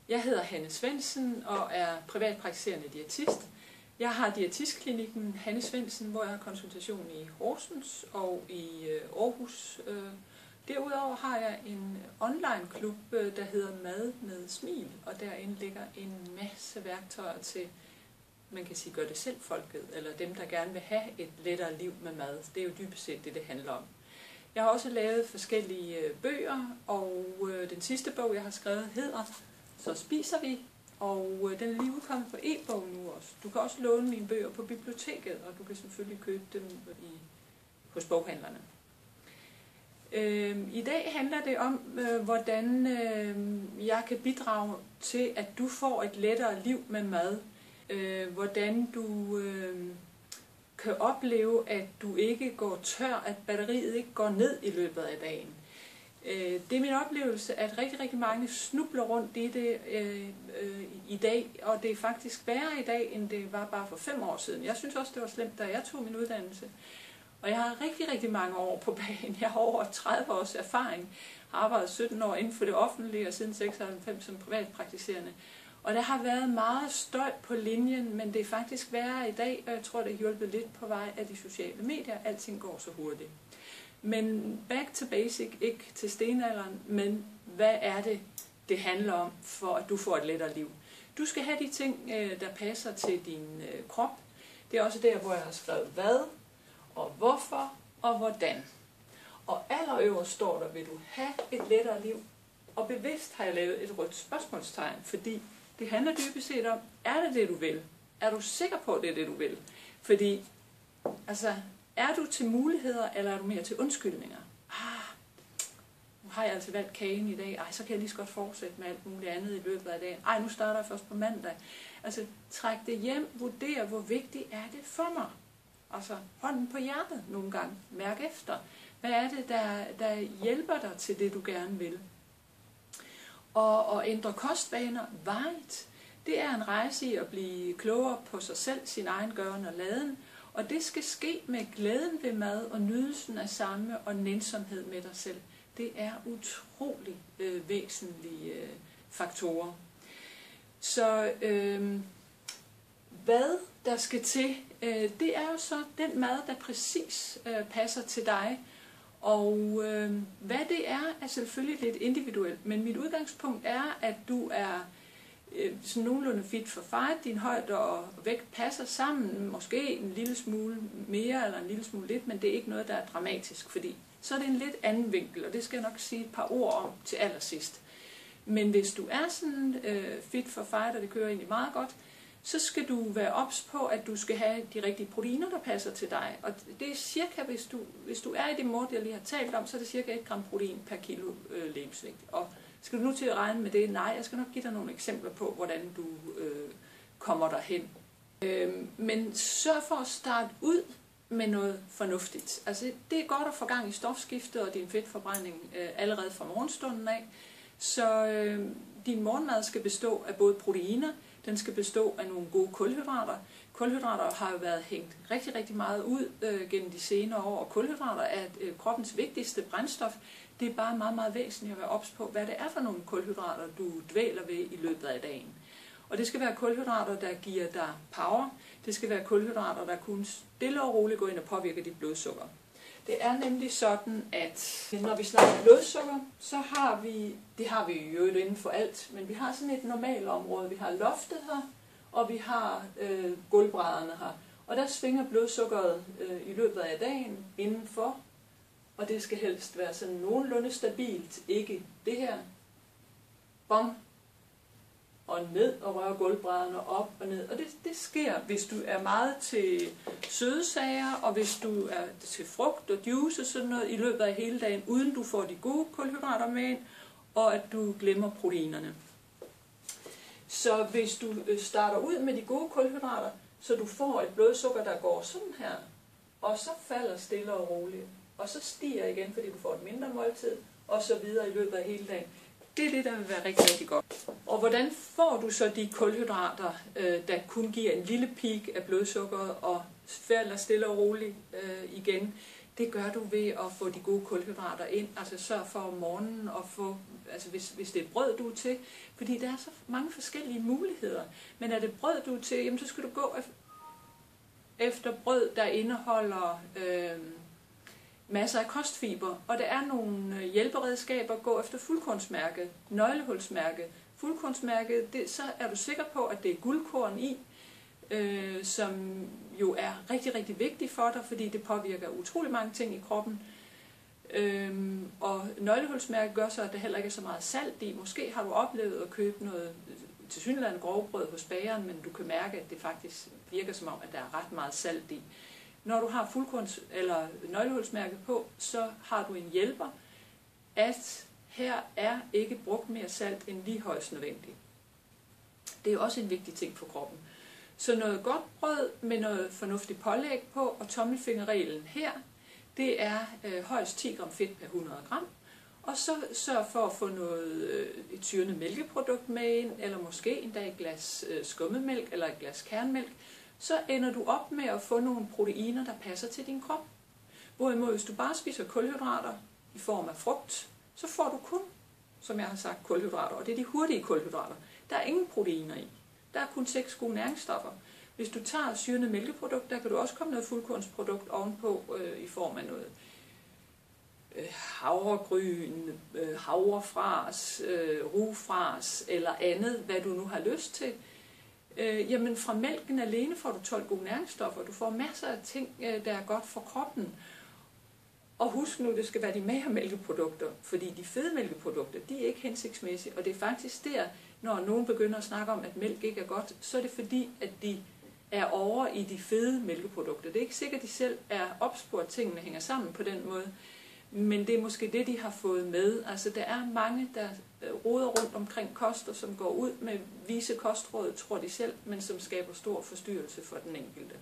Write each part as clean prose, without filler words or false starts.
Jeg hedder Hanne Svendsen og er privatpraktiserende diætist. Jeg har diætistklinikken Hanne Svendsen, hvor jeg har konsultation i Horsens og i Aarhus. Derudover har jeg en online-klub, der hedder Mad med Smil, og derinde ligger en masse værktøjer til, man kan sige, gør det selv folket, eller dem, der gerne vil have et lettere liv med mad. Det er jo dybest set det handler om. Jeg har også lavet forskellige bøger, og den sidste bog, jeg har skrevet, hedder Så spiser vi, og den er lige udkommet på e-bog nu også. Du kan også låne mine bøger på biblioteket, og du kan selvfølgelig købe dem hos boghandlerne. I dag handler det om, hvordan jeg kan bidrage til, at du får et lettere liv med mad. Hvordan du kan opleve, at du ikke går tør, at batteriet ikke går ned i løbet af dagen. Det er min oplevelse, at rigtig mange snubler rundt i det i dag, og det er faktisk værre i dag, end det var bare for 5 år siden. Jeg synes også, det var slemt, da jeg tog min uddannelse. Og jeg har rigtig mange år på bagen. Jeg har over 30 års erfaring. Jeg har arbejdet 17 år inden for det offentlige, og siden 96 som privatpraktiserende. Og der har været meget støj på linjen, men det er faktisk værre i dag, og jeg tror, det er hjulpet lidt på vej af de sociale medier. Alting går så hurtigt. Men back to basic, ikke til stenalderen, men hvad er det, det handler om, for at du får et lettere liv? Du skal have de ting, der passer til din krop. Det er også der, hvor jeg har skrevet hvad, og hvorfor, og hvordan. Og allerøverst står der, vil du have et lettere liv? Og bevidst har jeg lavet et rødt spørgsmålstegn, fordi det handler dybest set om, er det det, du vil? Er du sikker på, det er det, du vil? Fordi, altså, er du til muligheder, eller er du mere til undskyldninger? Nu har jeg altså valgt kagen i dag. Så kan jeg lige så godt fortsætte med alt muligt andet i løbet af dagen. Nu starter jeg først på mandag. Altså, træk det hjem, vurder, hvor vigtigt er det for mig? Altså, hånden på hjertet nogle gange. Mærk efter. Hvad er det, der hjælper dig til det, du gerne vil? Og ændre kostvaner varigt. Det er en rejse i at blive klogere på sig selv, sin egen gøren og laden. Og det skal ske med glæden ved mad og nydelsen af samme og nænsomhed med dig selv. Det er utrolig væsentlige faktorer. Så hvad der skal til, det er jo så den mad, der præcis passer til dig. Og hvad det er selvfølgelig lidt individuelt. Men mit udgangspunkt er, at du er sådan nogenlunde fit for fight, din højde og vægt passer sammen, måske en lille smule mere eller en lille smule lidt, men det er ikke noget, der er dramatisk, fordi så er det en lidt anden vinkel, og det skal jeg nok sige et par ord om til allersidst. Men hvis du er sådan fit for fight, og det kører egentlig meget godt, så skal du være ops på, at du skal have de rigtige proteiner, der passer til dig. Og det er cirka, hvis du er i det mål, jeg lige har talt om, så er det cirka 1 gram protein per kilo legemsvægt. Og skal du nu til at regne med det? Nej, jeg skal nok give dig nogle eksempler på, hvordan du kommer derhen. Men sørg for at starte ud med noget fornuftigt. Altså, det er godt at få gang i stofskiftet og din fedtforbrænding allerede fra morgenstunden af. Så din morgenmad skal bestå af både proteiner, den skal bestå af nogle gode kulhydrater. Kulhydrater har jo været hængt rigtig meget ud gennem de senere år, og kulhydrater er kroppens vigtigste brændstof. Det er bare meget væsentligt at være ops på, hvad det er for nogle kulhydrater, du dvæler ved i løbet af dagen. Og det skal være kulhydrater, der giver dig power. Det skal være kulhydrater, der kun stille og roligt går ind og påvirker dit blodsukker. Det er nemlig sådan, at når vi snakker blodsukker, så har vi, det har vi jo inden for alt, men vi har sådan et normalt område. Vi har loftet her, og vi har gulvbrædderne her. Og der svinger blodsukkeret i løbet af dagen indenfor, og det skal helst være sådan nogenlunde stabilt. Ikke det her, bong, og ned og røre gulvbrædderne op og ned. Og det sker, hvis du er meget til søde sager, og hvis du er til frugt og juice og sådan noget i løbet af hele dagen, uden du får de gode kulhydrater med ind, og at du glemmer proteinerne. Så hvis du starter ud med de gode kulhydrater, så du får et blodsukker, der går sådan her, og så falder stille og roligt, og så stiger igen, fordi du får et mindre måltid, og så videre i løbet af hele dagen. Det er det, der vil være rigtig godt. Og hvordan får du så de kulhydrater, der kun giver en lille peak af blodsukkeret og falder stille og roligt igen? Det gør du ved at få de gode kulhydrater ind, altså sørg for om morgenen at få altså hvis det er brød, du er til, fordi der er så mange forskellige muligheder. Men er det brød, du er til, jamen så skal du gå efter brød, der indeholder masser af kostfiber, og der er nogle hjælperedskaber. Gå efter fuldkornsmærket, nøglehulsmærket. Fuldkornsmærket, så er du sikker på, at det er guldkorn i, som jo er rigtig, rigtig vigtigt for dig, fordi det påvirker utrolig mange ting i kroppen. Og nøglehulsmærket gør så, at der heller ikke er så meget salt i. Måske har du oplevet at købe noget tilsyneladende grovbrød hos bageren, men du kan mærke, at det faktisk virker som om, at der er ret meget salt i. Når du har fuldkorns- eller nøglehulsmærket på, så har du en hjælper, at her er ikke brugt mere salt end lige højst nødvendigt. Det er også en vigtig ting for kroppen. Så noget godt brød med noget fornuftigt pålæg på, og tommelfingerreglen her, det er højst 10 gram fedt per 100 gram. Og så sørg for at få et syrende mælkeprodukt med ind, eller måske endda et glas skummemælk eller et glas kernmælk. Så ender du op med at få nogle proteiner, der passer til din krop. Hvorimod hvis du bare spiser kulhydrater i form af frugt, så får du kun, som jeg har sagt, kulhydrater, og det er de hurtige kulhydrater. Der er ingen proteiner i. Der er kun 6 gode næringsstoffer. Hvis du tager syrende mælkeprodukt, der kan du også komme noget fuldkornsprodukt ovenpå i form af noget havregryn, havrefras, rugefras eller andet, hvad du nu har lyst til. Jamen fra mælken alene får du 12 gode næringsstoffer. Du får masser af ting, der er godt for kroppen. Og husk nu, det skal være de magre mælkeprodukter, fordi de fede mælkeprodukter, de er ikke hensigtsmæssige. Og det er faktisk der, når nogen begynder at snakke om, at mælk ikke er godt, så er det fordi, at de er over i de fede mælkeprodukter. Det er ikke sikkert, at de selv er ops på, at tingene hænger sammen på den måde. Men det er måske det, de har fået med. Altså, der er mange, der roder rundt omkring koster, som går ud med vise kostråd, tror de selv, men som skaber stor forstyrrelse for den enkelte.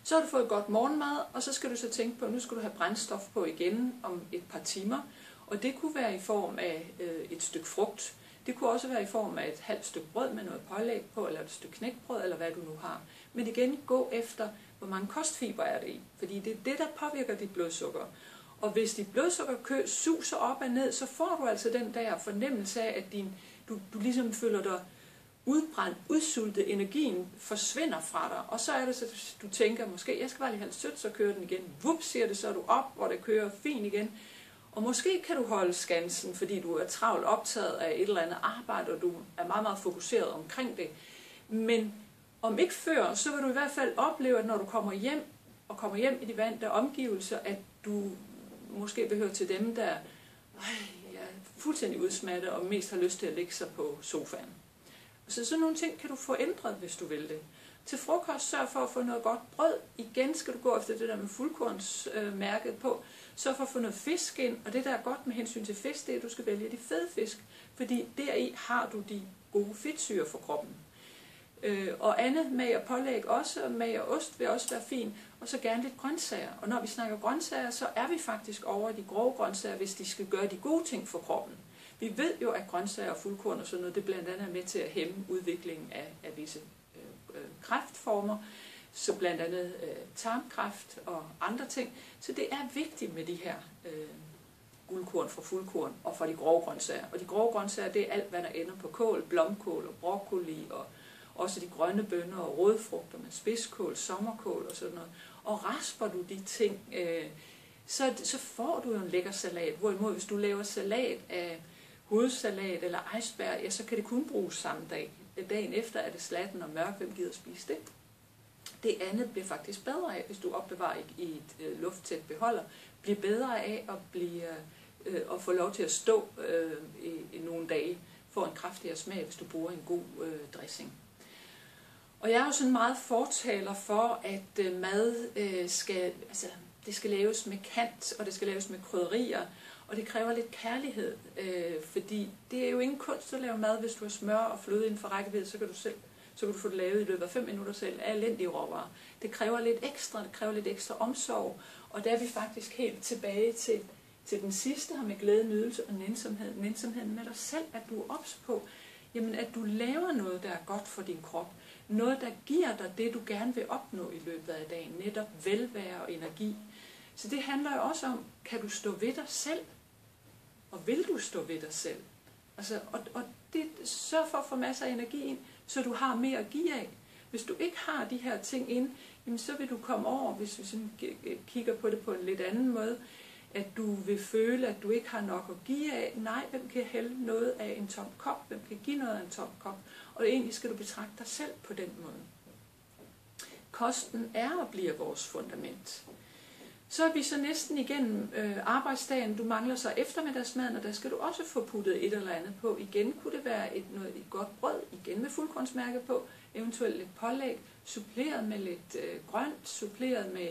Så har du fået godt morgenmad, og så skal du så tænke på, at nu skal du have brændstof på igen om et par timer. Og det kunne være i form af et stykke frugt. Det kunne også være i form af et halvt stykke brød med noget pålæg på, eller et stykke knækbrød, eller hvad du nu har. Men igen, gå efter, hvor mange kostfiber er det i. Fordi det er det, der påvirker dit blodsukker. Og hvis dit blodsukker suser op og ned, så får du altså den der fornemmelse af, at du ligesom føler dig udbrændt, udsultet, energien forsvinder fra dig. Og så er det så, at du tænker, måske jeg skal bare lige have lidt sødt, så kører den igen. Vups, siger det, så er du op, hvor det kører fint igen. Og måske kan du holde skansen, fordi du er travlt optaget af et eller andet arbejde, og du er meget, meget fokuseret omkring det. Men om ikke før, så vil du i hvert fald opleve, at når du kommer hjem i de vante omgivelser, at du måske behøver til dem, der er fuldstændig udsmattet og mest har lyst til at lægge sig på sofaen. Så sådan nogle ting kan du få ændret, hvis du vil det. Til frokost sørg for at få noget godt brød. Igen skal du gå efter det der med fuldkornsmærket på. Sørg for at få noget fisk ind, og det der er godt med hensyn til fisk, det er, at du skal vælge de fede fisk, fordi deri har du de gode fedtsyrer for kroppen. Og andet mager pålæg også, og mager ost vil også være fint, og så gerne lidt grøntsager. Og når vi snakker grøntsager, så er vi faktisk over i de grove grøntsager, hvis de skal gøre de gode ting for kroppen. Vi ved jo, at grøntsager og fuldkorn og sådan noget, det blandt andet er med til at hæmme udviklingen af visse kræftformer, så blandt andet tarmkræft og andre ting. Så det er vigtigt med de her guldkorn fra fuldkorn og fra de grove grøntsager. Og de grove grøntsager, det er alt, hvad der ender på kål, blomkål og broccoli, og også de grønne bønner og rødfrugter med spidskål, sommerkål og sådan noget. Og rasper du de ting, så får du jo en lækker salat. Hvorimod, hvis du laver salat af hovedsalat eller iceberg, ja, så kan det kun bruges samme dag. Dagen efter er det slatten og mørk, hvem gider spise det? Det andet bliver faktisk bedre af, hvis du opbevarer i et lufttæt beholder, bliver bedre af at få lov til at stå i nogle dage, få en kraftigere smag, hvis du bruger en god dressing. Og jeg er jo sådan meget fortaler for, at mad det skal laves med kant, og det skal laves med krydderier, og det kræver lidt kærlighed, fordi det er jo ingen kunst at lave mad, hvis du har smør og fløde inden for rækkevidde, så kan du få det lavet i løbet af 5 minutter selv af elendige råvarer. Det kræver lidt ekstra omsorg, og der er vi faktisk helt tilbage til den sidste her med glæde, nydelse og nænsomheden med dig selv, at du er ops på, jamen at du laver noget, der er godt for din krop. Noget, der giver dig det, du gerne vil opnå i løbet af dagen. Netop velvære og energi. Så det handler jo også om, kan du stå ved dig selv? Og vil du stå ved dig selv? Altså, og det sørger for at få masser af energi ind, så du har mere at give af. Hvis du ikke har de her ting ind, jamen så vil du komme over, hvis vi sådan kigger på det på en lidt anden måde, at du vil føle, at du ikke har nok at give af. Nej, hvem kan hælde noget af en tom kop? Hvem kan give noget af en tom kop? Og egentlig skal du betragte dig selv på den måde. Kosten er og bliver vores fundament. Så er vi så næsten igennem arbejdsdagen. Du mangler så eftermiddagsmaden, og der skal du også få puttet et eller andet på. Igen kunne det være et godt brød, igen med fuldkornsmærke på, eventuelt lidt pålæg, suppleret med lidt grønt, suppleret med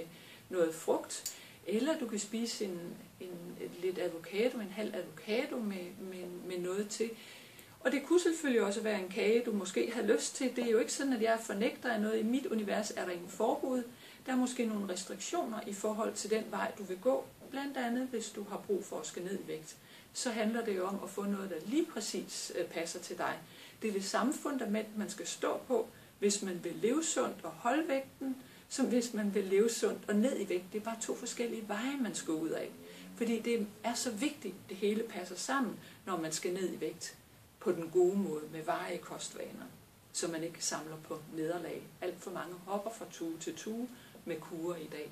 noget frugt. Eller du kan spise lidt avocado, en halv avocado med noget til. Og det kunne selvfølgelig også være en kage, du måske har lyst til. Det er jo ikke sådan, at jeg fornægter af noget. I mit univers er der ingen forbud. Der er måske nogle restriktioner i forhold til den vej, du vil gå. Blandt andet, hvis du har brug for at skal ned i vægt. Så handler det jo om at få noget, der lige præcis passer til dig. Det er det samme fundament, man skal stå på, hvis man vil leve sundt og holde vægten, som hvis man vil leve sundt og ned i vægt. Det er bare to forskellige veje, man skal ud af. Fordi det er så vigtigt, det hele passer sammen, når man skal ned i vægt. På den gode måde, med varige kostvaner, så man ikke samler på nederlag. Alt for mange hopper fra tue til tue med kurer i dag.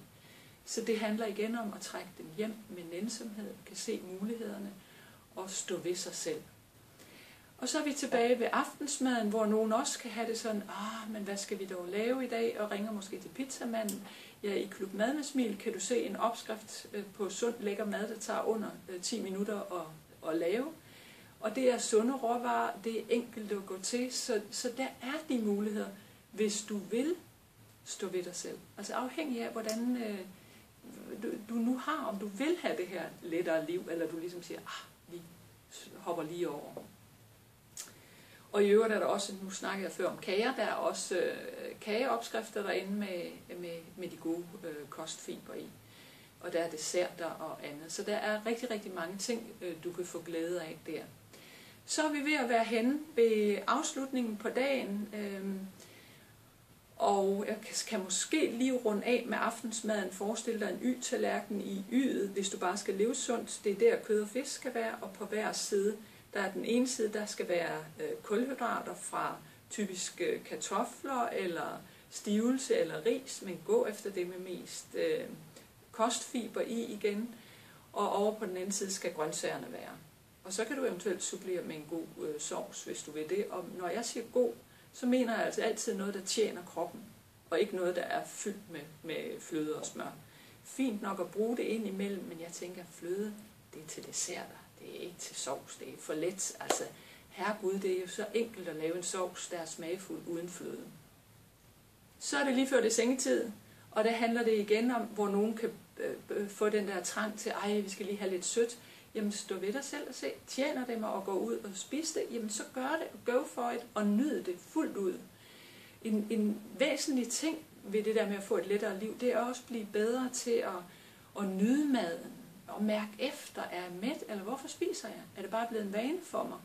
Så det handler igen om at trække dem hjem med nænsomhed, kan se mulighederne og stå ved sig selv. Og så er vi tilbage ved aftensmaden, hvor nogen også kan have det sådan, men hvad skal vi dog lave i dag? Og ringer måske til pizzamanden. Ja, i Klub Mad med Smil kan du se en opskrift på sund, lækker mad, der tager under 10 minutter at lave. Og det er sunde råvarer, det er enkelt at gå til, så der er de muligheder, hvis du vil stå ved dig selv. Altså afhængig af, hvordan du nu har, om du vil have det her lettere liv, eller du ligesom siger, vi hopper lige over. Og i øvrigt er der også, nu snakker jeg før om kager, der er også kageopskrifter derinde med de gode kostfiber i. Og der er desserter og andet. Så der er rigtig, rigtig mange ting, du kan få glæde af der. Så er vi ved at være henne ved afslutningen på dagen. Og jeg kan måske lige runde af med aftensmaden. Forestil dig en y-tallerken i y'et, hvis du bare skal leve sundt. Det er der kød og fisk skal være, og på hver side, der er den ene side, der skal være kulhydrater fra typisk kartofler, eller stivelse, eller ris, men gå efter det med mest kostfiber i igen. Og over på den anden side skal grøntsagerne være. Og så kan du eventuelt supplere med en god sovs, hvis du vil det. Og når jeg siger god, så mener jeg altså altid noget, der tjener kroppen, og ikke noget, der er fyldt med fløde og smør. Fint nok at bruge det ind imellem, men jeg tænker, fløde, det er til desserter, det er ikke til sovs, det er for let. Altså, herregud, det er jo så enkelt at lave en sovs, der er smagfuld uden fløde. Så er det lige før det er sengetid, og der handler det igen om, hvor nogen kan få den der trang til, vi skal lige have lidt sødt. Jamen stå ved dig selv og se, tjener det mig at gå ud og spise det, jamen så gør det, go for it, og nyd det fuldt ud. En væsentlig ting ved det der med at få et lettere liv, det er også at blive bedre til at nyde maden, og mærke efter, er jeg mæt, eller hvorfor spiser jeg? Er det bare blevet en vane for mig?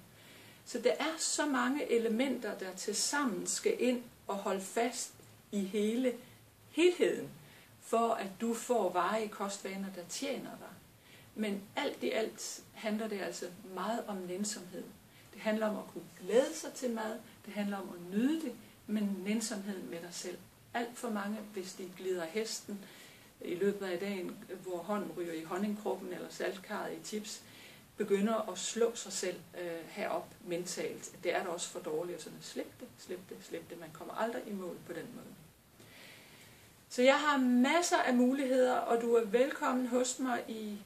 Så der er så mange elementer, der tilsammen skal ind og holde fast i helheden, for at du får varige kostvaner, der tjener dig. Men alt i alt handler det altså meget om nænsomhed. Det handler om at kunne glæde sig til mad, det handler om at nyde det, men nænsomhed med dig selv. Alt for mange, hvis de glider hesten i løbet af dagen, hvor hånden ryger i honningkruppen eller saltkarret i chips, begynder at slå sig selv herop mentalt. Det er da også for dårligt. Sådan, slip det. Man kommer aldrig i mål på den måde. Så jeg har masser af muligheder, og du er velkommen hos mig i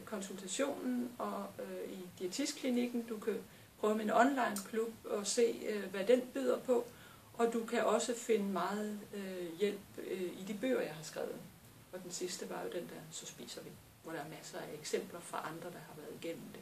konsultationen og i diætistklinikken. Du kan prøve min online-klub og se, hvad den byder på. Og du kan også finde meget hjælp i de bøger, jeg har skrevet. Og den sidste var jo den der, Så spiser vi, hvor der er masser af eksempler fra andre, der har været igennem det.